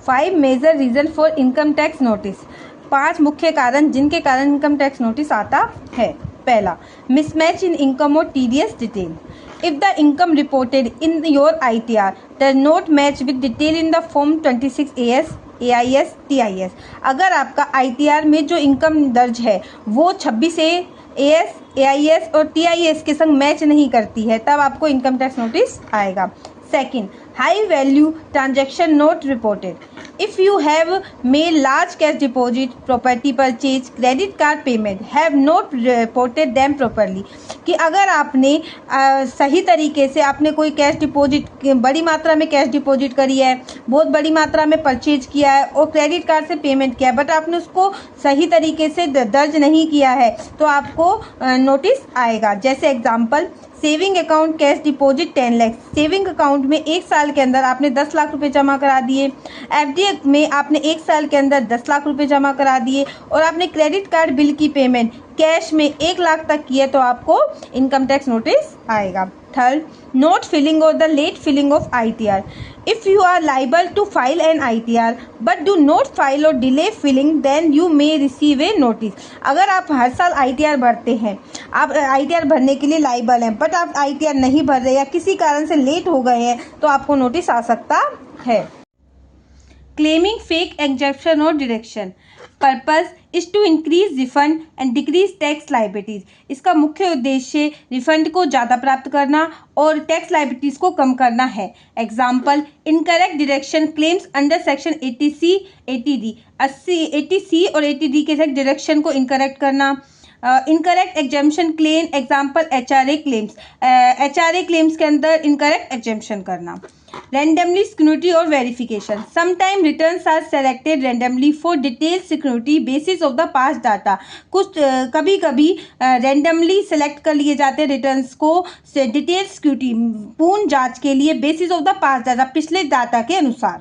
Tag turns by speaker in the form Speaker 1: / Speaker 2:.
Speaker 1: 5 major reason for income tax notice. 5 मुख्य कारण जिनके कारण इनकम टैक्स नोटिस आता है। पहला, मिसमैच इन इनकम और TDS detail. If the income reported in your ITR does not match with detail in the form 26 AS, AIS, TIS। अगर आपका ITR में जो इनकम दर्ज है वो 26A, AS, AIS और TIS के संग मैच नहीं करती है, तब आपको इनकम टैक्स नोटिस आएगा। Second, high value transaction not reported. If you have made large cash deposit, property purchase, credit card payment, have not reported them properly. कि अगर आपने सही तरीके से आपने कोई कैश डिपॉजिट, बड़ी मात्रा में कैश डिपॉजिट करी है, बहुत बड़ी मात्रा में परचेज किया है और क्रेडिट कार्ड से पेमेंट किया है, बट आपने उसको सही तरीके से दर्ज नहीं किया है, तो आपको नोटिस आएगा। जैसे example, saving account cash deposit 10 lakh. Saving account में 1 साल के अंदर आपने 10 लाख रुपए जमा करा दिए, FD में आपने 1 साल के अंदर 10 लाख रुपए जमा करा दिए और आपने क्रेडिट कार्ड बिल की पेमेंट कैश में 1 लाख तक की है, तो आपको इनकम टैक्स नोटिस आएगा। Third, not filing or the late filing of ITR। If you are liable to file an ITR but do not file or delay filing, then you may receive a notice. अगर आप हर साल ITR भरते हैं, आप ITR भरने के लिए liable हैं, बट आप ITR नहीं भर रहे या किसी कारण से लेट हो गए हैं, तो आपको नोटिस आ सकता है। क्लेमिंग फेक एग्जेम्पशन और deduction. Purpose is to increase refund and decrease tax liabilities. इसका मुख्य उद्देश्य रिफंड को ज़्यादा प्राप्त करना और टैक्स लाइबिलिटीज को कम करना है। Example, incorrect deduction claims under section 80C, 80D। 80C और 80D के तहत डिडक्शन को इनकरेक्ट करना। Incorrect exemption claim, example HRA claims. HRA claims के अंदर इनकरेक्ट एग्जेम्पशन करना। रैंडमली सिक्योरिटी और verification. Sometime returns are selected randomly for detail security basis of the past data. कुछ कभी कभी रैंडमली सेलेक्ट कर लिए जाते हैं रिटर्न्स को डिटेल सिक्योरिटी पूर्ण जांच के लिए basis of the past data, पिछले डाटा के अनुसार।